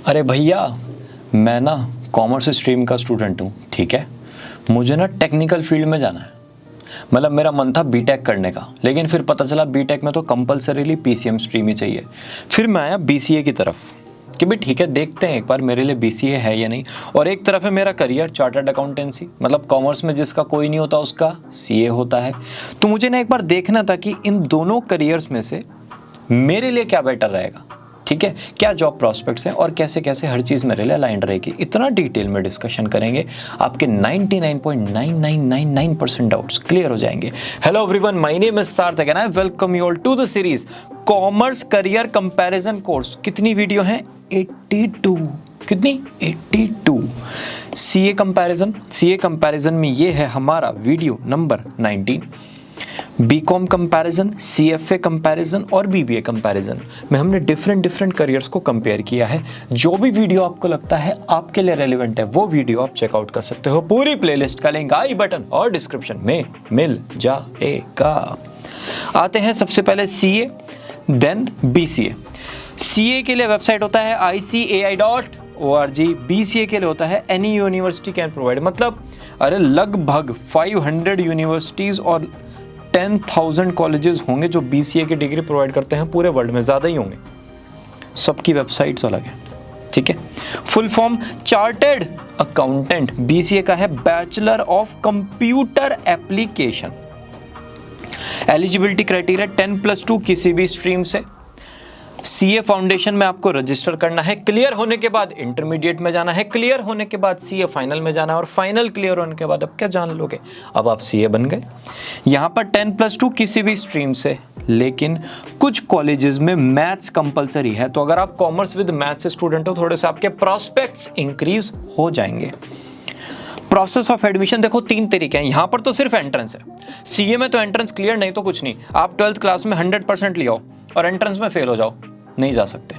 अरे भैया, मैं ना कॉमर्स स्ट्रीम का स्टूडेंट हूँ, ठीक है। मुझे ना टेक्निकल फील्ड में जाना है। मतलब मेरा मन था बीटेक करने का, लेकिन फिर पता चला बीटेक में तो कंपलसरीली पीसीएम स्ट्रीम ही चाहिए। फिर मैं आया बीसीए की तरफ कि भाई ठीक है, देखते हैं एक बार मेरे लिए बीसीए है या नहीं। और एक तरफ है मेरा करियर चार्टर्ड अकाउंटेंसी, मतलब कॉमर्स में जिसका कोई नहीं होता उसका सीए होता है। तो मुझे ना एक बार देखना था कि इन दोनों करियर्स में से मेरे लिए क्या बेटर रहेगा, ठीक है। क्या जॉब प्रोस्पेक्ट्स हैं और कैसे कैसे हर चीज़ मेरे लिए अलाइंड रहेगी, इतना डिटेल में डिस्कशन करेंगे। आपके 99.9999% डाउट्स क्लियर हो जाएंगे। Hello everyone, my name is Sarthak and I welcome you all to the series commerce career comparison course. कितनी वीडियो हैं? 82। कितनी? 82। सीए कंपैरिजन में ये है हमारा video number 19। BCom comparison, CFA comparison और बीबीए कंपैरिजन में हमने डिफरेंट करियर्स को कंपेयर किया है। जो भी वीडियो आपको लगता है आपके लिए रेलेवेंट है वो वीडियो आप चेकआउट कर सकते हो। पूरी प्लेलिस्ट का लिंक आई बटन और डिस्क्रिप्शन में मिल जाएगा। आते हैं सबसे पहले सीए देन बीसीए। सीए के लिए वेबसाइट होता है ICAI.org, बीसीए के लिए होता है एनी यूनिवर्सिटी कैन प्रोवाइड। मतलब अरे लगभग 500 यूनिवर्सिटीज़ और 10,000 कॉलेजेस होंगे जो बीसीए की डिग्री प्रोवाइड करते हैं पूरे वर्ल्ड में, ज़्यादा ही होंगे। सबकी वेबसाइट्स अलग है, ठीक है। Full form chartered accountant, BCA का है bachelor of computer application. Eligibility criteria 10+2 किसी भी स्ट्रीम से। सीए फाउंडेशन में आपको रजिस्टर करना है, क्लियर होने के बाद इंटरमीडिएट में जाना है, क्लियर होने के बाद सीए फाइनल में जाना है और फाइनल क्लियर होने के बाद अब क्या जान लोगे, अब आप सीए बन गए। यहाँ पर 10+2 किसी भी स्ट्रीम से, लेकिन कुछ कॉलेजेस में मैथ्स कंपलसरी है। तो अगर आप कॉमर्स विद मैथ्स स्टूडेंट हो, थोड़े से आपके प्रॉस्पेक्ट्स इंक्रीज हो जाएंगे। प्रोसेस ऑफ एडमिशन देखो, 3 तरीके हैं। यहाँ पर तो सिर्फ एंट्रेंस है, सीए में तो एंट्रेंस क्लियर नहीं तो कुछ नहीं। आप 12th क्लास में 100% ले आओ और एंट्रेंस में फेल हो जाओ, नहीं जा सकते।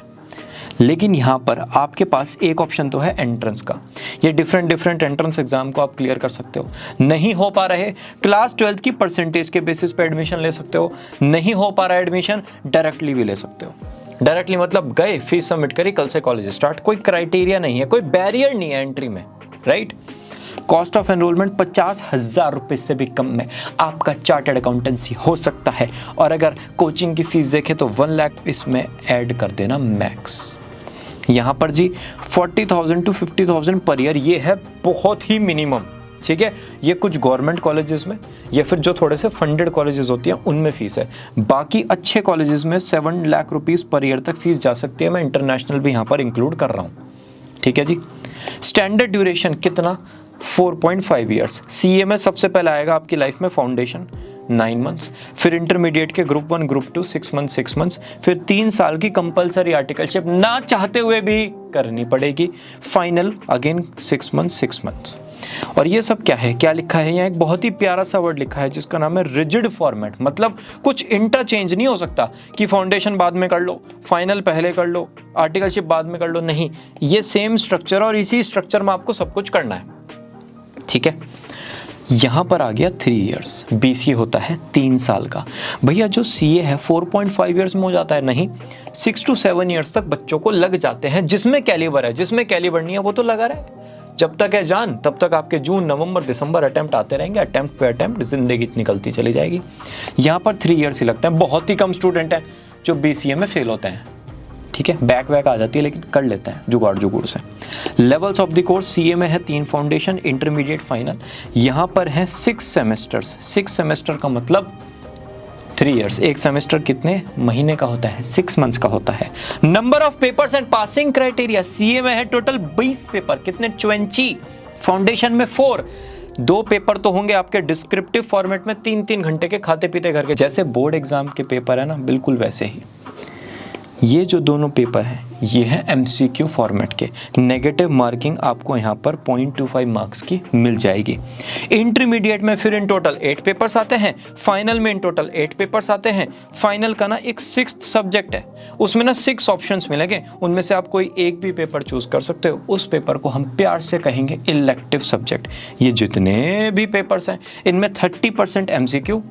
लेकिन यहाँ पर आपके पास एक ऑप्शन तो है एंट्रेंस का। ये डिफरेंट एंट्रेंस एग्जाम को आप क्लियर कर सकते हो। नहीं हो पा रहे, क्लास 12th की परसेंटेज के बेसिस पे एडमिशन ले सकते हो। नहीं हो पा रहा एडमिशन, डायरेक्टली भी ले सकते हो। डायरेक्टली मतलब गए, फीस सबमिट करी, कल से कॉलेज स्टार्ट। कोई क्राइटेरिया नहीं है, कोई बैरियर नहीं है एंट्री में, राइट। कॉस्ट ऑफ एनरोलमेंट 50,000 रुपये से भी कम में आपका चार्टर्ड अकाउंटेंसी हो सकता है। और अगर कोचिंग की फीस देखें तो 1 लाख इसमें ऐड कर देना मैक्स। यहाँ पर जी 40,000 to 50,000 पर ईयर, ये है बहुत ही मिनिमम, ठीक है। ये कुछ गवर्नमेंट कॉलेजेस में या फिर जो थोड़े से फंडेड कॉलेजेस होती हैं उनमें फीस है। बाकी अच्छे कॉलेजेस में 7 लाख रुपीज़ पर ईयर तक फीस जा सकती है। मैं इंटरनेशनल भी यहाँ पर इंक्लूड कर रहा हूँ, ठीक है जी। स्टैंडर्ड ड्यूरेशन कितना? 4.5 ईयर्स। सीए में सबसे पहले आएगा आपकी लाइफ में फाउंडेशन 9 मंथ्स, फिर इंटरमीडिएट के ग्रुप 1 ग्रुप 2 6 मंथ्स, फिर 3 साल की कंपलसरी आर्टिकलशिप ना चाहते हुए भी करनी पड़ेगी। Final again 6 months. और ये सब क्या है, क्या लिखा है यहाँ? एक बहुत ही प्यारा सा वर्ड लिखा है जिसका नाम है रिजिड फॉर्मेट। मतलब कुछ इंटरचेंज नहीं हो सकता कि फाउंडेशन बाद में कर लो, फाइनल पहले कर लो, आर्टिकलशिप बाद में कर लो, नहीं। ये सेम स्ट्रक्चर और इसी स्ट्रक्चर में आपको सब कुछ करना है, ठीक है। यहां पर आ गया 3 इयर्स, बीसीए होता है 3 साल का। भैया जो सीए है 4.5 इयर्स में हो जाता है, नहीं, 6 to 7 इयर्स तक बच्चों को लग जाते हैं। जिसमें कैलिबर है, जिसमें कैलिबर नहीं है वो तो लगा रहे। जब तक है जान तब तक आपके जून नवंबर दिसंबर अटेम्प्ट आते रहेंगे, अटेम्प्ट पे अटेम्प्ट जिंदगी निकलती चली जाएगी। यहाँ पर 3 इयर्स ही लगते हैं। बहुत ही कम स्टूडेंट हैं जो बीसीए में फेल होते हैं, ठीक है। बैक आ जाती है लेकिन कर लेते हैं जुगाड़ से। Levels of the course, CA में है 3 फाउंडेशन, इंटरमीडिएट, फाइनल। यहाँ पर है 6 सेमेस्टर्स। 6 सेमेस्टर का मतलब 3 इयर्स। एक सेमेस्टर कितने महीने का होता है? 6 मंथ्स का होता है। Number of papers and passing criteria, CA में है टोटल 20 पेपर। कितने? 20। फाउंडेशन में 4। 2 पेपर तो होंगे आपके डिस्क्रिप्टिव फॉर्मेट में, 3-3 घंटे के खाते पीते घर के, जैसे बोर्ड एग्जाम के पेपर है ना, बिल्कुल वैसे ही। ये जो दोनों पेपर हैं ये है एमसीक्यू फॉर्मेट के। नेगेटिव मार्किंग आपको यहाँ पर 0.25 मार्क्स की मिल जाएगी। इंटरमीडिएट में फिर इन टोटल 8 पेपर्स आते हैं, फाइनल में इन टोटल 8 पेपर्स आते हैं। फाइनल का ना एक 6th सब्जेक्ट है, उसमें ना 6 ऑप्शंस मिलेंगे, उनमें से आप कोई एक भी पेपर चूज कर सकते हो। उस पेपर को हम प्यार से कहेंगे इलेक्टिव सब्जेक्ट। ये जितने भी पेपर्स हैं इनमें 30% एमसीक्यू,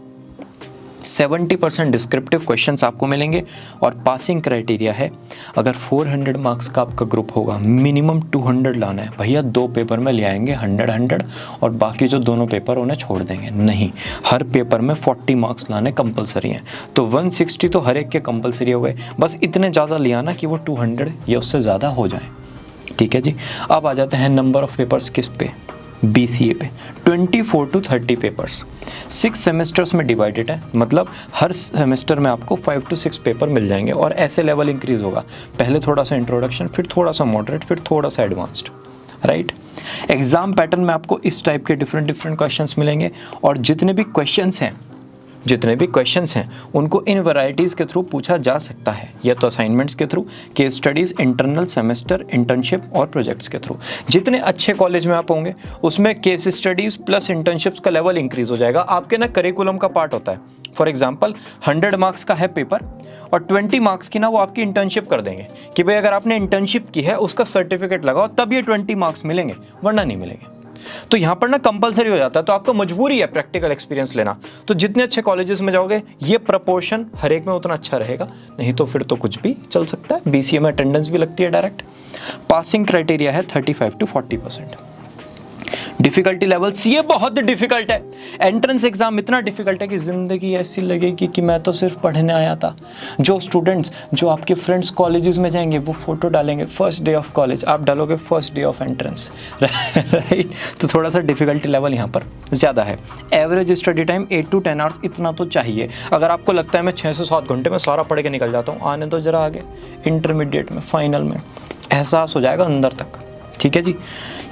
70% डिस्क्रिप्टिव क्वेश्चंस आपको मिलेंगे और पासिंग क्राइटेरिया है, अगर 400 मार्क्स का आपका ग्रुप होगा मिनिमम 200 लाना है। भैया 2 पेपर में ले आएंगे 100 और बाकी जो दोनों पेपर उन्हें छोड़ देंगे, नहीं, हर पेपर में 40 मार्क्स लाने कंपलसरी हैं। तो 160 तो हर एक के कंपलसरी हो गए, बस इतने ज़्यादा ले आना कि वो 200 या उससे ज़्यादा हो जाए। ठीक है जी। अब आ जाते हैं नंबर ऑफ़ पेपर्स किस पे, BCA पे 24 to 30 पेपर्स 6 सेमेस्टर्स में डिवाइडेड है, मतलब हर सेमेस्टर में आपको 5 to 6 पेपर मिल जाएंगे और ऐसे लेवल इंक्रीज होगा, पहले थोड़ा सा इंट्रोडक्शन, फिर थोड़ा सा मॉडरेट, फिर थोड़ा सा एडवांस्ड, राइट। एग्जाम पैटर्न में आपको इस टाइप के डिफरेंट क्वेश्चंस मिलेंगे और जितने भी क्वेश्चंस हैं उनको इन वैरायटीज़ के थ्रू पूछा जा सकता है, या तो असाइनमेंट्स के through, case studies, internal, semester, internship और प्रोजेक्ट्स के थ्रू। जितने अच्छे कॉलेज में आप होंगे उसमें केस स्टडीज़ प्लस इंटर्नशिप्स का लेवल इंक्रीज हो जाएगा। आपके ना करिकुलम का पार्ट होता है, फॉर एग्जाम्पल 100 मार्क्स का है पेपर और 20 मार्क्स की ना वो आपकी इंटर्नशिप कर देंगे कि भाई अगर आपने इंटर्नशिप की है उसका सर्टिफिकेट लगाओ तब ये 20 मार्क्स मिलेंगे, वरना नहीं मिलेंगे। तो यहाँ पर ना कंपलसरी हो जाता है, तो आपको मजबूरी है प्रैक्टिकल एक्सपीरियंस लेना। तो जितने अच्छे कॉलेजेस में जाओगे ये प्रपोर्शन हर एक में उतना अच्छा रहेगा, नहीं तो फिर तो कुछ भी चल सकता है। BCA में अटेंडेंस भी लगती है डायरेक्ट। पासिंग क्राइटेरिया है 35 to 40%। डिफिकल्टी लेवल CA बहुत डिफिकल्ट है, एंट्रेंस एग्जाम इतना डिफिकल्ट है कि ज़िंदगी ऐसी लगेगी कि मैं तो सिर्फ पढ़ने आया था। जो स्टूडेंट्स, जो आपके फ्रेंड्स कॉलेजेस में जाएंगे वो फोटो डालेंगे फर्स्ट डे ऑफ कॉलेज, आप डालोगे first day of entrance, right. तो थोड़ा सा डिफिकल्टी लेवल यहाँ पर ज़्यादा है। Average study time 8 to 10 hours इतना तो चाहिए। अगर आपको लगता है मैं 6 से 7 घंटे में सारा पढ़ के निकल जाता हूँ, आने तो जरा आगे, इंटरमीडिएट में, फाइनल में एहसास हो जाएगा अंदर तक। ठीक है जी।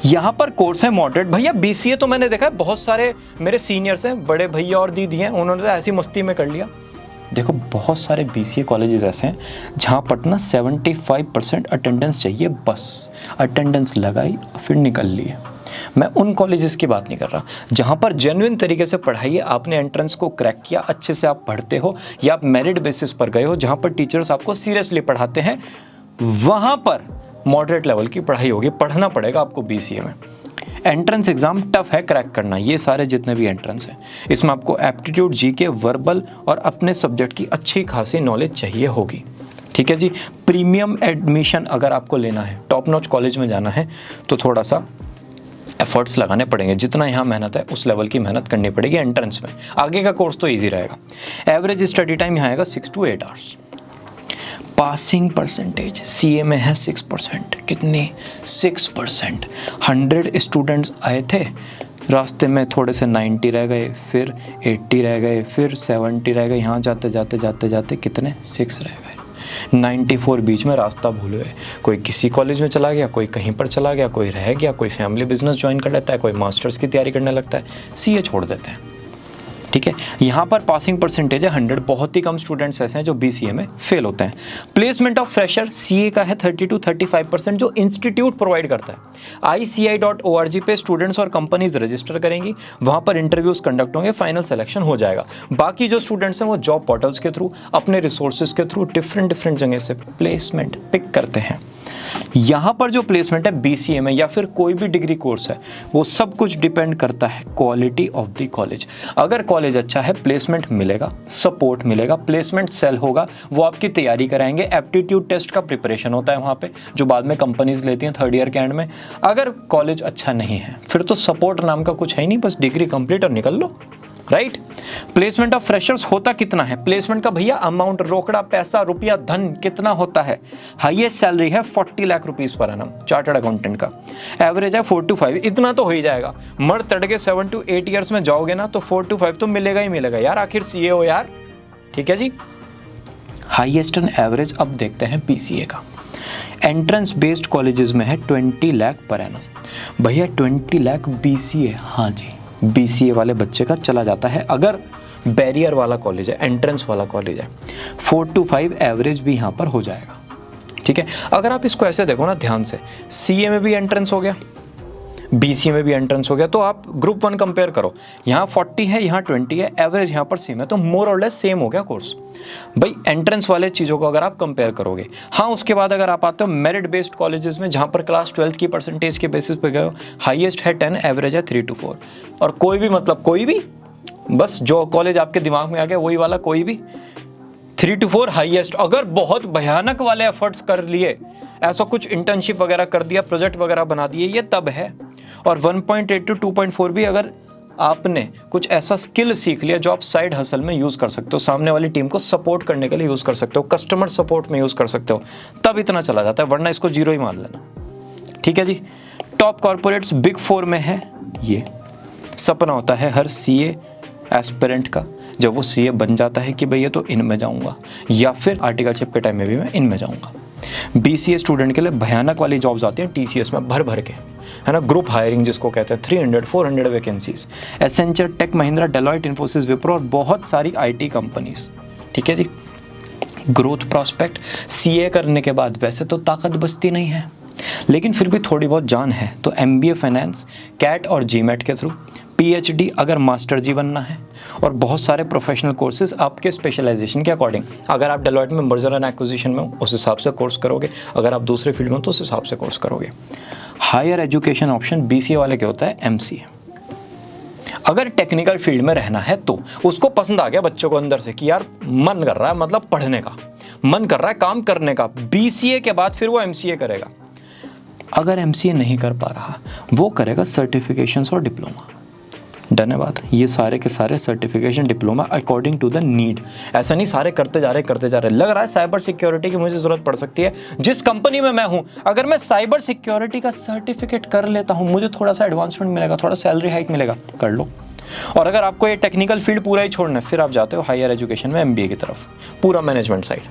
यहाँ पर कोर्स है मॉडरेट। भैया BCA तो मैंने देखा है बहुत सारे मेरे सीनियर्स हैं, बड़े भैया और दीदी हैं, उन्होंने तो ऐसी मस्ती में कर लिया। देखो बहुत सारे BCA कॉलेजेस ऐसे हैं जहाँ पर ना 75% अटेंडेंस चाहिए, बस अटेंडेंस लगाई फिर निकल लिए। मैं उन कॉलेजेस की बात नहीं कर रहा जहाँ पर जेन्युइन तरीके से पढ़ाई है, आपने एंट्रेंस को क्रैक किया, अच्छे से आप पढ़ते हो या आप मेरिट बेसिस पर गए हो, जहाँ पर टीचर्स आपको सीरियसली पढ़ाते हैं, वहाँ पर मॉडरेट लेवल की पढ़ाई होगी। पढ़ना पड़ेगा आपको BCA में। एंट्रेंस एग्जाम टफ है क्रैक करना, ये सारे जितने भी एंट्रेंस हैं इसमें आपको एप्टीट्यूड, GK, वर्बल और अपने सब्जेक्ट की अच्छी खासी नॉलेज चाहिए होगी। ठीक है जी। प्रीमियम एडमिशन अगर आपको लेना है, टॉप नॉच कॉलेज में जाना है, तो थोड़ा सा एफर्ट्स लगाने पड़ेंगे। जितना यहाँ मेहनत है उस लेवल की मेहनत करनी पड़ेगी एंट्रेंस में। आगे का कोर्स तो ईजी रहेगा। एवरेज स्टडी टाइम यहाँ आएगा 6 to 8 hours. Passing percentage CA में है 6%। कितनी? 6%। 100 स्टूडेंट्स आए थे, रास्ते में थोड़े से 90 रह गए, फिर 80 रह गए, फिर 70 रह गए, यहाँ जाते जाते कितने 6 रह गए। 94 बीच में रास्ता भूल गए। कोई किसी कॉलेज में चला गया, कोई कहीं पर चला गया, कोई रह गया, कोई फैमिली बिजनेस ज्वाइन कर लेता है, कोई मास्टर्स की तैयारी करने लगता है, CA छोड़ देते हैं। ठीक है। यहाँ पर पासिंग परसेंटेज है 100। बहुत ही कम स्टूडेंट्स ऐसे हैं जो BCA में फेल होते हैं। प्लेसमेंट ऑफ फ्रेशर CA का है 30 to 35%, जो इंस्टीट्यूट प्रोवाइड करता है। ICI.org पे स्टूडेंट्स और कंपनीज रजिस्टर करेंगी, वहाँ पर इंटरव्यूज कंडक्ट होंगे, फाइनल सिलेक्शन हो जाएगा। बाकी जो स्टूडेंट्स हैं वो जॉब पोर्टल्स के थ्रू, अपने रिसोर्सेज के थ्रू डिफरेंट जगह से प्लेसमेंट पिक करते हैं। यहाँ पर जो प्लेसमेंट है BCA में या फिर कोई भी डिग्री कोर्स है, वो सब कुछ डिपेंड करता है क्वालिटी ऑफ द कॉलेज। अगर कॉलेज अच्छा है प्लेसमेंट मिलेगा, सपोर्ट मिलेगा, प्लेसमेंट सेल होगा, वो आपकी तैयारी कराएंगे। एप्टीट्यूड टेस्ट का प्रिपरेशन होता है वहाँ पे, जो बाद में कंपनीज लेती हैं 3rd ईयर के एंड में। अगर कॉलेज अच्छा नहीं है फिर तो सपोर्ट नाम का कुछ है ही नहीं, बस डिग्री कंप्लीट और निकल लो, राइट। प्लेसमेंट ऑफ फ्रेशर्स होता कितना है? प्लेसमेंट का भैया अमाउंट, रोकड़ा पैसा, रुपया, धन कितना होता है? हाईएस्ट सैलरी है 40 lakh rupees per annum chartered accountant का। एवरेज है 4 to 5, इतना तो हो ही जाएगा। मर तड़के 7 to 8 ईयर्स में जाओगे ना तो 4 to 5 तो मिलेगा ही मिलेगा यार, आखिर CA हो यार। ठीक है जी। हाईएस्ट एंड एवरेज अब देखते हैं BCA का। एंट्रेंस बेस्ड कॉलेजेस में है 20 लाख पर एनम। भैया 20 लाख BCA, हाँ जी, BCA वाले बच्चे का चला जाता है अगर बैरियर वाला कॉलेज है, एंट्रेंस वाला कॉलेज है। 4 to 5 एवरेज भी यहाँ पर हो जाएगा। ठीक है। अगर आप इसको ऐसे देखो ना ध्यान से, CA में भी एंट्रेंस हो गया, BCA में भी एंट्रेंस हो गया, तो आप ग्रुप 1 कंपेयर करो, यहाँ 40 है, यहाँ 20 है, एवरेज यहाँ पर सेम है, तो मोर और लेस सेम हो गया कोर्स। भाई एंट्रेंस वाले चीज़ों को अगर आप कंपेयर करोगे, हाँ उसके बाद अगर आप आते हो मेरिट बेस्ड कॉलेजेस में, जहाँ पर क्लास 12 की परसेंटेज के बेसिस पे गए हो, हाईएस्ट है 10, एवरेज है 3 to 4, और कोई भी मतलब कोई भी बस जो कॉलेज आपके दिमाग में आ गया वही वाला, कोई भी 3 to 4 हाईएस्ट। अगर बहुत भयानक वाले एफर्ट्स कर लिए, ऐसा कुछ इंटर्नशिप वगैरह कर दिया, प्रोजेक्ट वगैरह बना दिए, ये तब है। और 1.8 to 2.4 भी अगर आपने कुछ ऐसा स्किल सीख लिया जो आप साइड हसल में यूज़ कर सकते हो, सामने वाली टीम को सपोर्ट करने के लिए यूज़ कर सकते हो, कस्टमर सपोर्ट में यूज़ कर सकते हो, तब इतना चला जाता है, वरना इसको 0 ही मान लेना। ठीक है जी। टॉप कॉर्पोरेट्स बिग 4 में है, ये सपना होता है हर सीए एस्पिरेंट का, जब वो सीए बन जाता है कि भैया तो इनमें जाऊंगा, या फिर आर्टिकलशिप के टाइम में भी मैं इनमें जाऊंगा। बीसीए स्टूडेंट के लिए भयानक वाली जॉब्स आती हैं टीसीएस में भर भर के, है ना, ग्रुप हायरिंग जिसको कहते हैं, 300-400 vacancies, Accenture, Tech Mahindra, Deloitte, Infosys, Wipro और बहुत सारी आईटी कंपनीज। ठीक है जी। ग्रोथ प्रॉस्पेक्ट, सीए करने के बाद वैसे तो ताकत बचती नहीं है, लेकिन फिर भी थोड़ी बहुत जान है तो एमबीए फाइनेंस, कैट और जीमेट के थ्रू, पीएचडी अगर मास्टर जी बनना है, और बहुत सारे प्रोफेशनल कोर्सेज आपके स्पेशलाइजेशन के अकॉर्डिंग। अगर आप डेलॉयट में मर्जर एंड एक्विजिशन में हो उस हिसाब से कोर्स करोगे, अगर आप दूसरे फील्ड में हो तो उस हिसाब से कोर्स करोगे। हायर एजुकेशन ऑप्शन बीसीए वाले के होता है एमसीए। अगर टेक्निकल फील्ड में रहना है तो उसको पसंद आ गया बच्चों को अंदर से कि यार मन कर रहा है, मतलब पढ़ने का मन कर रहा है, काम करने का, बीसीए के बाद फिर वो एमसीए करेगा। अगर एमसीए नहीं कर पा रहा, वो करेगा सर्टिफिकेशंस और डिप्लोमा। डन है बात। ये सारे के सारे certification, diploma according to the need. ऐसा नहीं सारे करते जा रहे। लग रहा है साइबर सिक्योरिटी की मुझे ज़रूरत पड़ सकती है, जिस कंपनी में मैं हूँ अगर मैं साइबर सिक्योरिटी का सर्टिफिकेट कर लेता हूँ, मुझे थोड़ा सा एडवांसमेंट मिलेगा, थोड़ा सैलरी हाइक मिलेगा, कर लो। और अगर आपको ये टेक्निकल फील्ड पूरा ही छोड़ना है, फिर आप जाते हो हायर एजुकेशन में एमबीए की तरफ, पूरा management side.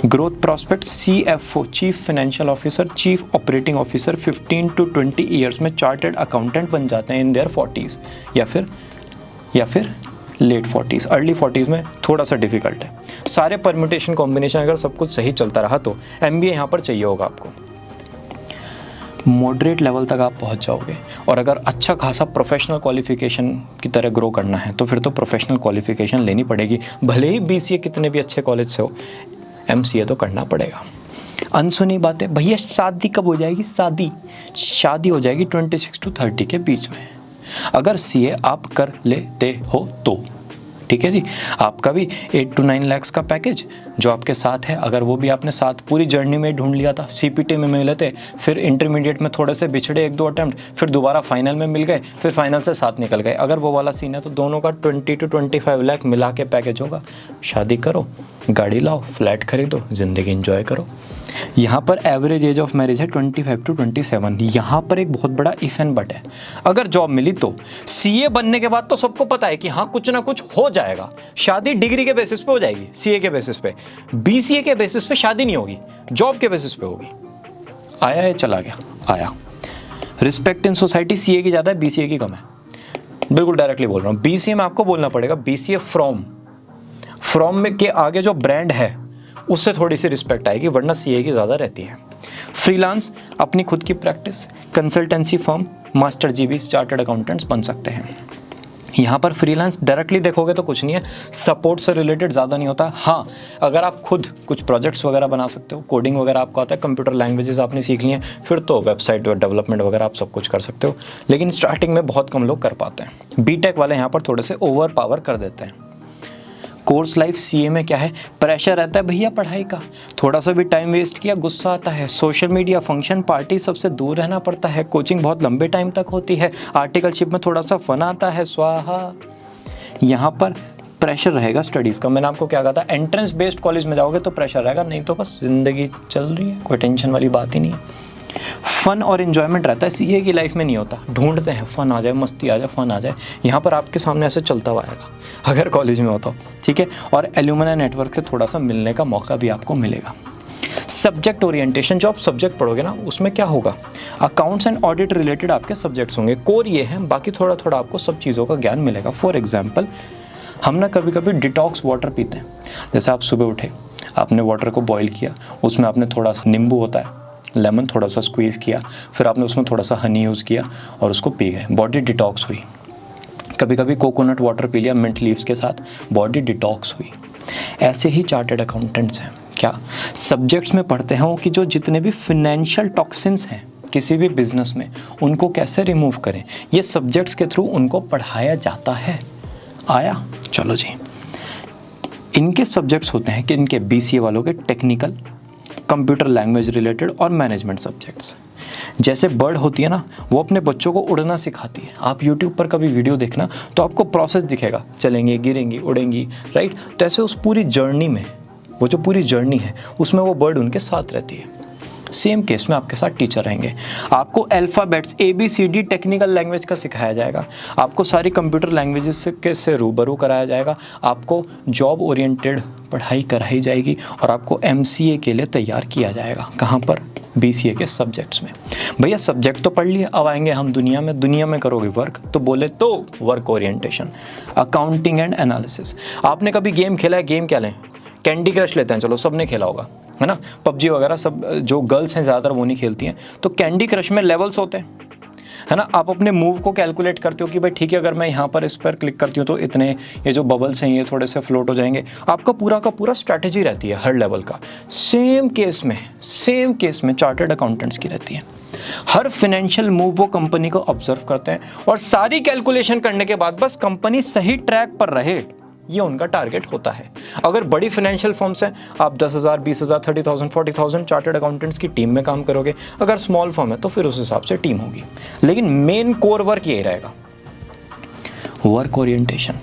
Growth prospect, CFO, chief financial officer, chief operating officer, 15 to 20 years में चार्टर्ड अकाउंटेंट बन जाते हैं इन देयर 40s, या फिर लेट 40s, अर्ली 40s में थोड़ा सा डिफिकल्ट है। सारे परम्यूटेशन कॉम्बिनेशन अगर सब कुछ सही चलता रहा तो एमबीए यहाँ पर चाहिए होगा आपको। मॉडरेट लेवल तक आप पहुँच जाओगे, और अगर अच्छा खासा प्रोफेशनल क्वालिफिकेशन की तरह ग्रो करना है तो फिर तो प्रोफेशनल क्वालिफिकेशन लेनी पड़ेगी, भले ही बीसीए कितने भी अच्छे कॉलेज से हो, एमसीए तो करना पड़ेगा। अनसुनी बातें, भैया शादी कब हो जाएगी? शादी हो जाएगी 26 to 30 के बीच में, अगर सीए आप कर लेते हो तो। ठीक है जी। आपका भी 8 to 9 लाख का पैकेज जो आपके साथ है, अगर वो भी आपने साथ पूरी जर्नी में ढूंढ लिया था, सीपीटी में मिले थे, फिर इंटरमीडिएट में थोड़े से बिछड़े 1-2 अटेम्प्ट, फिर दोबारा फाइनल में मिल गए, फिर फाइनल से साथ निकल गए, अगर वो वाला सीन है तो दोनों का 20 to 25 लाख मिला के पैकेज होगा। शादी करो, गाड़ी लाओ, फ्लैट खरीदो, ज़िंदगी एंजॉय करो। यहाँ पर एवरेज एज ऑफ मैरिज है 25 to 27। यहाँ पर एक बहुत बड़ा इफ एंड बट है, अगर जॉब मिली तो सीए बनने के बाद तो सबको पता है कि हाँ कुछ ना कुछ हो जाएगा, शादी डिग्री के बेसिस पे हो जाएगी, सीए के बेसिस पे। बीसीए के बेसिस पे शादी नहीं होगी, जॉब के बेसिस पे होगी। आया है, चला गया, आया। रिस्पेक्ट इन सोसाइटी सीए की ज़्यादा है, बीसीए की कम है, बिल्कुल डायरेक्टली बोल रहा हूँ। बीसीए में आपको बोलना पड़ेगा बीसीए फ्रॉम में के आगे जो ब्रांड है उससे थोड़ी सी रिस्पेक्ट आएगी, वरना सीए की ज़्यादा रहती है। फ्रीलांस, अपनी खुद की practice, consultancy firm, master GB, chartered accountants बन सकते हैं। यहाँ पर फ्रीलांस डायरेक्टली देखोगे तो कुछ नहीं है, सपोर्ट से रिलेटेड ज़्यादा नहीं होता। हाँ, अगर आप खुद कुछ प्रोजेक्ट्स वगैरह बना सकते हो, कोडिंग वगैरह आपको आता है, कंप्यूटर लैंग्वेजेस आपने सीख ली हैं, फिर तो वेबसाइट डेवलपमेंट वगैरह आप सब कुछ कर सकते हो, लेकिन स्टार्टिंग में बहुत कम लोग कर पाते हैं। बीटेक वाले यहाँ पर थोड़े से ओवर पावर कर देते हैं। कोर्स लाइफ सीए में क्या है, प्रेशर रहता है भैया पढ़ाई का, थोड़ा सा भी टाइम वेस्ट किया गुस्सा आता है, सोशल मीडिया, फंक्शन, पार्टी सबसे दूर रहना पड़ता है, कोचिंग बहुत लंबे टाइम तक होती है, आर्टिकलशिप में थोड़ा सा फन आता है, स्वाहा। यहाँ पर प्रेशर रहेगा स्टडीज़ का। मैंने आपको क्या कहा था, एंट्रेंस बेस्ड कॉलेज में जाओगे तो प्रेशर रहेगा, नहीं तो बस ज़िंदगी चल रही है, कोई टेंशन वाली बात ही नहीं है। फन और इन्जॉयमेंट रहता है, सीए की लाइफ में नहीं होता। ढूंढते हैं फन आ जाए, मस्ती आ जाए, फन आ जाए, यहाँ पर आपके सामने ऐसे चलता हुआ आएगा अगर कॉलेज में होता हो। ठीक है। और एल्यूमिनाई नेटवर्क से थोड़ा सा मिलने का मौका भी आपको मिलेगा। सब्जेक्ट ओरिएंटेशन, जो आप सब्जेक्ट पढ़ोगे ना उसमें क्या होगा, अकाउंट्स एंड ऑडिट रिलेटेड आपके सब्जेक्ट्स होंगे, कोर ये हैं, बाकी थोड़ा थोड़ा आपको सब चीज़ों का ज्ञान मिलेगा। फॉर एग्जाम्पल, हम ना कभी कभी डिटॉक्स वाटर पीते हैं, जैसे आप सुबह उठे, आपने वाटर को बॉईल किया, उसमें आपने थोड़ा सा नींबू होता है, लेमन थोड़ा सा स्क्वीज़ किया, फिर आपने उसमें थोड़ा सा हनी यूज़ किया और उसको पी गए, बॉडी डिटॉक्स हुई। कभी कभी कोकोनट वाटर पी लिया मिंट लीव्स के साथ, बॉडी डिटॉक्स हुई। ऐसे ही चार्टर्ड अकाउंटेंट्स हैं, क्या सब्जेक्ट्स में पढ़ते हैं कि जो जितने भी फिनेंशियल टॉक्सिन्स हैं किसी भी बिजनेस में, उनको कैसे रिमूव करें, ये सब्जेक्ट्स के थ्रू उनको पढ़ाया जाता है। आया? चलो जी, इनके सब्जेक्ट्स होते हैं कि इनके BCA वालों के टेक्निकल, कंप्यूटर लैंग्वेज रिलेटेड और मैनेजमेंट सब्जेक्ट्स। जैसे बर्ड होती है ना, वो अपने बच्चों को उड़ना सिखाती है। आप YouTube पर कभी वीडियो देखना तो आपको प्रोसेस दिखेगा, चलेंगे, गिरेंगी, उड़ेंगी, राइट। तो ऐसे उस पूरी जर्नी में, वो जो पूरी जर्नी है उसमें वो बर्ड उनके साथ रहती है। सेम केस में आपके साथ टीचर रहेंगे। आपको अल्फ़ाबेट्स ABCD टेक्निकल लैंग्वेज का सिखाया जाएगा, आपको सारी कंप्यूटर लैंग्वेजेस से रूबरू कराया जाएगा, आपको जॉब ओरिएंटेड पढ़ाई कराई जाएगी और आपको MCA के लिए तैयार किया जाएगा। कहाँ पर? BCA के सब्जेक्ट्स में। भैया सब्जेक्ट तो पढ़ लिए, अब आएंगे हम दुनिया में। दुनिया में करोगे वर्क, तो बोले तो work orientation, accounting and analysis. आपने कभी गेम खेला है? गेम क्या लें? कैंडी क्रश लेते हैं, चलो सबने खेला होगा, है ना। PUBG वगैरह सब जो गर्ल्स हैं ज़्यादातर वो नहीं खेलती हैं। तो कैंडी क्रश में लेवल्स होते हैं, है ना। आप अपने मूव को कैलकुलेट करते हो कि भाई ठीक है, अगर मैं यहाँ पर इस पर क्लिक करती हूँ तो इतने ये जो बबल्स हैं ये थोड़े से फ्लोट हो जाएंगे। आपका पूरा का पूरा स्ट्रैटेजी रहती है हर लेवल का। सेम केस में चार्टर्ड अकाउंटेंट्स की रहती है। हर फाइनेंशियल मूव वो कंपनी को ऑब्जर्व करते हैं और सारी कैलकुलेशन करने के बाद बस कंपनी सही ट्रैक पर रहे, ये उनका टारगेट होता है। अगर बड़ी फाइनेंशियल फर्म्स हैं, आप 10,000, 20,000, 30,000, 40,000 चार्टर्ड अकाउंटेंट्स की टीम में काम करोगे। अगर स्मॉल फर्म है तो फिर उस हिसाब से टीम होगी, लेकिन मेन कोर वर्क यही रहेगा, वर्क ओरिएंटेशन।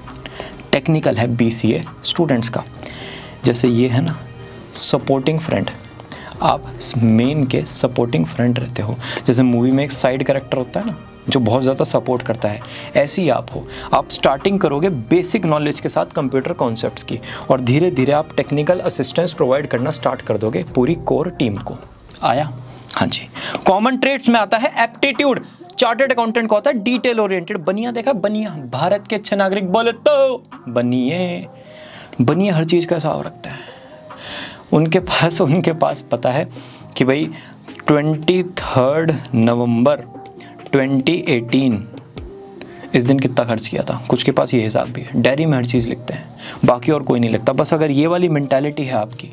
टेक्निकल है BCA स्टूडेंट्स का। जैसे ये है ना सपोर्टिंग फ्रेंड, आप मेन के सपोर्टिंग फ्रेंड रहते हो। जैसे मूवी में एक साइड कैरेक्टर होता है ना जो बहुत ज़्यादा सपोर्ट करता है, ऐसे ही आप हो। आप स्टार्टिंग करोगे बेसिक नॉलेज के साथ कंप्यूटर कॉन्सेप्ट्स की, और धीरे धीरे आप टेक्निकल असिस्टेंस प्रोवाइड करना स्टार्ट कर दोगे पूरी कोर टीम को। आया? हाँ जी। कॉमन ट्रेड्स में आता है एप्टीट्यूड। चार्टर्ड अकाउंटेंट को होता है डिटेल ओरिएंटेड। बनिया देखा? बनिया भारत के अच्छे नागरिक बोले तो बनिए हर चीज़ का हिसाब रखता है। उनके पास पता है कि भाई 23 नवंबर 2018 इस दिन कितना खर्च किया था, कुछ के पास ये हिसाब भी है। डायरी में हर चीज़ लिखते हैं, बाकी और कोई नहीं लिखता। बस अगर ये वाली मेंटालिटी है आपकी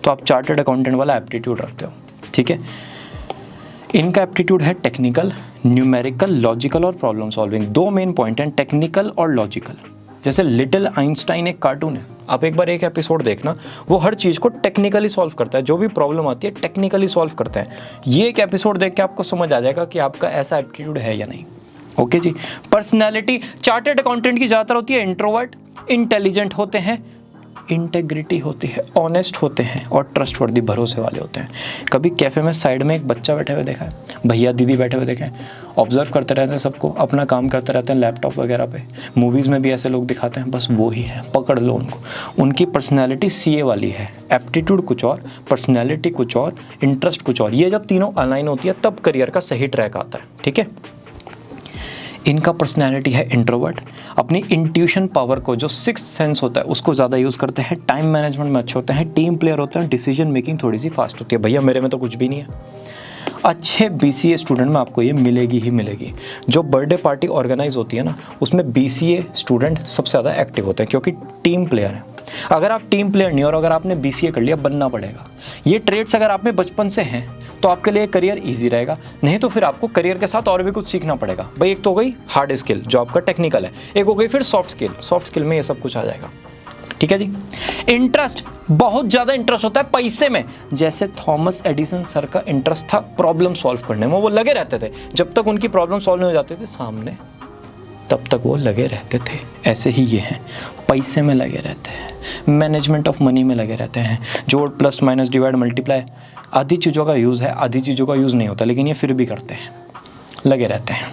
तो आप चार्टर्ड अकाउंटेंट वाला एप्टीट्यूड रखते हो, ठीक है। इनका एप्टीट्यूड है टेक्निकल, न्यूमेरिकल, लॉजिकल और प्रॉब्लम सॉल्विंग। दो मेन पॉइंट हैं, टेक्निकल और लॉजिकल। जैसे लिटिल आइंस्टाइन एक कार्टून है, आप एक बार एक एपिसोड देखना, वो हर चीज़ को टेक्निकली सॉल्व करता है। जो भी प्रॉब्लम आती है टेक्निकली सॉल्व करता है। ये एक एपिसोड देख के आपको समझ आ जाएगा कि आपका ऐसा एप्टीट्यूड है या नहीं। ओके जी। पर्सनैलिटी चार्टर्ड अकाउंटेंट की ज़्यादातर होती है इंट्रोवर्ट, इंटेलिजेंट होते हैं, इंटेग्रिटी होती है, ऑनेस्ट होते हैं और ट्रस्टवर्दी, भरोसे वाले होते हैं। कभी कैफ़े में साइड में एक बच्चा बैठे हुए देखा है, भैया दीदी बैठे हुए देखे हैं, ऑब्जर्व करते रहते हैं सबको, अपना काम करते रहते हैं लैपटॉप वगैरह पे। मूवीज़ में भी ऐसे लोग दिखाते हैं, बस वो ही है, पकड़ लो उनको। उनकी पर्सनैलिटी CA वाली है। एप्टीट्यूड कुछ और, पर्सनैलिटी कुछ और, इंटरेस्ट कुछ और। ये जब तीनों अलाइन होती है तब करियर का सही ट्रैक आता है, ठीक है। इनका पर्सनैलिटी है इंट्रोवर्ट। अपनी इंट्यूशन पावर को, जो सिक्स्थ सेंस होता है, उसको ज़्यादा यूज़ करते हैं। टाइम मैनेजमेंट में अच्छे होते हैं, टीम प्लेयर होते हैं, डिसीजन मेकिंग थोड़ी सी फास्ट होती है। भैया मेरे में तो कुछ भी नहीं है। अच्छे BCA स्टूडेंट में आपको ये मिलेगी ही मिलेगी। जो बर्थडे पार्टी ऑर्गेनाइज होती है ना, उसमें BCA स्टूडेंट सबसे ज़्यादा एक्टिव होते हैं, क्योंकि टीम प्लेयर है। अगर आप टीम प्लेयर नहीं और अगर आपने BCA कर लिया, बनना पड़ेगा। ये ट्रेड्स अगर आप में बचपन से हैं तो आपके लिए करियर इजी रहेगा, नहीं तो फिर आपको करियर के साथ और भी कुछ सीखना पड़ेगा। भाई एक तो हो गई हार्ड स्किल जो आपका टेक्निकल है, एक हो गई फिर सॉफ्ट स्किल। सॉफ्ट स्किल में ये सब कुछ आ जाएगा, ठीक है जी। इंटरेस्ट, बहुत ज़्यादा इंटरेस्ट होता है पैसे में। जैसे थॉमस एडिसन सर का इंटरेस्ट था प्रॉब्लम सॉल्व करने में, वो लगे रहते थे। जब तक उनकी प्रॉब्लम सॉल्व नहीं हो जाती थी सामने, तब तक वो लगे रहते थे। ऐसे ही ये हैं, पैसे में लगे रहते हैं, मैनेजमेंट ऑफ मनी में लगे रहते हैं। जोड़, प्लस, माइनस, डिवाइड, मल्टीप्लाई, आधी चीज़ों का यूज़ है, आधी चीज़ों का यूज़ नहीं होता, लेकिन ये फिर भी करते हैं, लगे रहते हैं।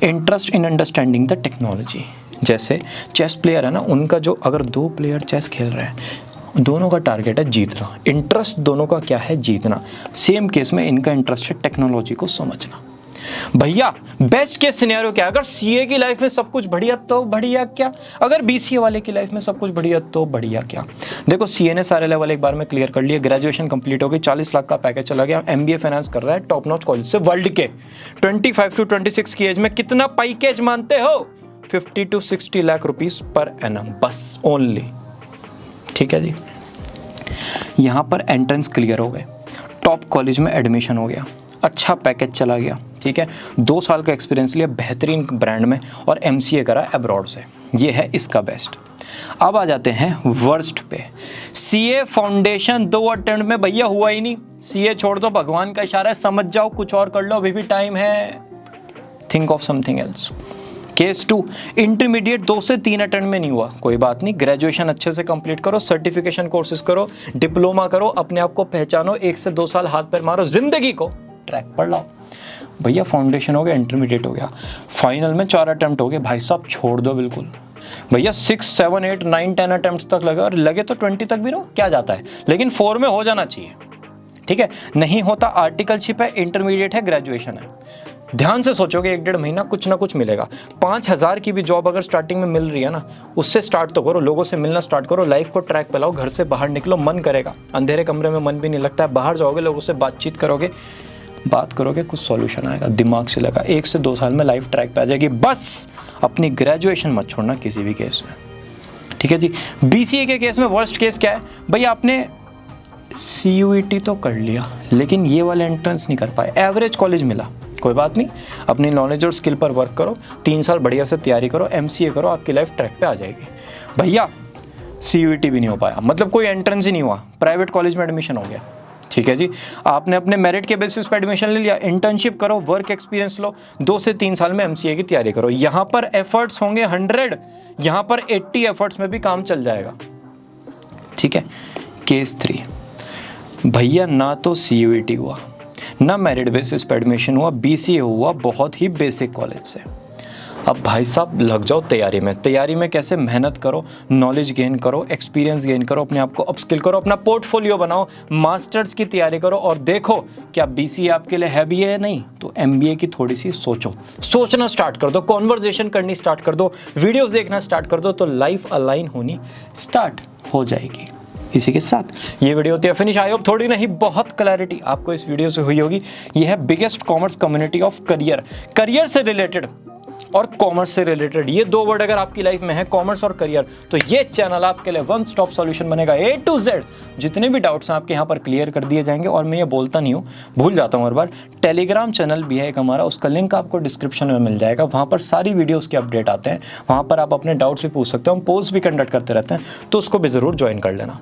Interest in understanding the technology. जैसे चेस प्लेयर है ना, उनका जो, अगर दो प्लेयर चेस खेल रहे हैं, दोनों का टारगेट है जीतना। इंटरेस्ट दोनों का क्या है? जीतना। सेम केस में इनका इंटरेस्ट है टेक्नोलॉजी को समझना। भैया बेस्ट केस सिनेरियो क्या? अगर CA की लाइफ में सब कुछ बढ़िया तो बढ़िया क्या, अगर BCA वाले की लाइफ में सब कुछ बढ़िया तो बढ़िया क्या। देखो CA ने सारे लेवल एक बार में क्लियर कर लिए, ग्रेजुएशन कंप्लीट हो गई, 40 लाख का पैकेज चला गया, MBA फाइनेंस कर रहा है टॉप नॉच कॉलेज से वर्ल्ड के। 25 to 26 की एज में कितना पैकेज मानते हो? 50 to 60 lakh rupees per annum, बस ओनली, ठीक है जी। यहाँ पर एंट्रेंस क्लियर हो गए, टॉप कॉलेज में एडमिशन हो गया, अच्छा पैकेज चला गया, ठीक है, 2 साल का एक्सपीरियंस लिया बेहतरीन ब्रांड में और MCA करा अब्रॉड से, ये है इसका बेस्ट। अब आ जाते हैं वर्स्ट पे। CA फाउंडेशन 2 अटेम्प्ट में भैया हुआ ही नहीं, CA छोड़ दो, भगवान का इशारा है, समझ जाओ, कुछ और कर लो, अभी भी टाइम है, think of something else. Case 2, intermediate 2 से 3 अटेम्प्ट में नहीं हुआ, कोई बात नहीं, ग्रेजुएशन अच्छे से कंप्लीट करो, सर्टिफिकेशन कोर्सेज करो, डिप्लोमा करो, अपने आप को पहचानो, 1 से 2 साल हाथ पैर मारो, जिंदगी को ट्रैक पर लाओ। भैया फाउंडेशन हो गया, इंटरमीडिएट हो गया, फाइनल में 4 अटेम्प्ट हो गए, भाई साहब छोड़ दो बिल्कुल। भैया 6, 7, 8, 9, 10 अटेम्प्ट तक लगे, और लगे तो 20 तक भी रहो, क्या जाता है, लेकिन 4 में हो जाना चाहिए, ठीक है। नहीं होता, आर्टिकलशिप है, इंटरमीडिएट है, ग्रेजुएशन है, ध्यान से सोचोगे 1-1.5 महीना कुछ ना कुछ मिलेगा। 5,000 की भी जॉब अगर स्टार्टिंग में मिल रही है ना, उससे स्टार्ट तो करो, लोगों से मिलना स्टार्ट करो, लाइफ को ट्रैक पे लाओ, घर से बाहर निकलो, मन करेगा, अंधेरे कमरे में मन भी नहीं लगता है, बाहर जाओगे, लोगों से बातचीत करोगे, बात करोगे, कुछ सॉल्यूशन आएगा, दिमाग से लगा, 1 से 2 साल में लाइफ ट्रैक पे आ जाएगी। बस अपनी ग्रेजुएशन मत छोड़ना किसी भी केस में, ठीक है जी। BCA के केस में वर्स्ट केस क्या है, भैया आपने CUET तो कर लिया, लेकिन ये वाला एंट्रेंस नहीं कर पाए, एवरेज कॉलेज मिला, कोई बात नहीं, अपनी नॉलेज और स्किल पर वर्क करो, 3 साल बढ़िया से तैयारी करो, MCA करो, आपकी लाइफ ट्रैक पे आ जाएगी। भैया CUET भी नहीं हो पाया, मतलब कोई एंट्रेंस ही नहीं हुआ, प्राइवेट कॉलेज में एडमिशन हो गया, ठीक है जी, आपने अपने मेरिट के बेसिस पे एडमिशन ले लिया, इंटर्नशिप करो, वर्क एक्सपीरियंस लो, 2 से 3 साल में MCA की तैयारी करो, यहाँ पर एफर्ट्स होंगे 100, यहाँ पर 80 एफर्ट्स में भी काम चल जाएगा, ठीक है। केस 3, भैया ना तो CUET हुआ, ना मेरिट बेसिस पे एडमिशन हुआ, BCA हुआ बहुत ही बेसिक कॉलेज से। अब भाई साहब लग जाओ तैयारी में। तैयारी में कैसे, मेहनत करो, नॉलेज गेन करो, एक्सपीरियंस गेन करो, अपने आप को अपस्किल करो, अपना पोर्टफोलियो बनाओ, मास्टर्स की तैयारी करो, और देखो क्या BCA आपके लिए है भी है या नहीं, तो MBA की थोड़ी सी सोचना स्टार्ट कर दो, कॉन्वर्जेशन करनी स्टार्ट कर दो, वीडियोस देखना स्टार्ट कर दो, तो लाइफ अलाइन होनी स्टार्ट हो जाएगी। इसी के साथ ये वीडियो होती है फिनिश। आई होप थोड़ी नहीं बहुत क्लैरिटी आपको इस वीडियो से हुई होगी। ये है biggest commerce community of career से रिलेटेड और कॉमर्स से रिलेटेड, ये 2 वर्ड अगर आपकी लाइफ में है, कॉमर्स और करियर, तो ये चैनल आपके लिए 1 स्टॉप सॉल्यूशन बनेगा। A to Z जितने भी डाउट्स हैं आपके यहाँ पर क्लियर कर दिए जाएंगे। और मैं ये बोलता नहीं हूँ, भूल जाता हूँ हर बार, टेलीग्राम चैनल भी है एक हमारा, उसका लिंक आपको डिस्क्रिप्शन में मिल जाएगा। वहाँ पर सारी वीडियोज़ के अपडेट आते हैं, वहाँ पर आप अपने डाउट्स भी पूछ सकते हो, हम पोल्स भी कंडक्ट करते रहते हैं, तो उसको भी ज़रूर ज्वाइन कर लेना,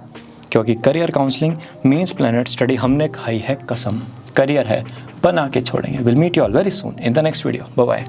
क्योंकि career counselling means Planet Study, हमने खाई है कसम, करियर है बना के छोड़ेंगे। Will meet you all very soon in the next video. Bye bye.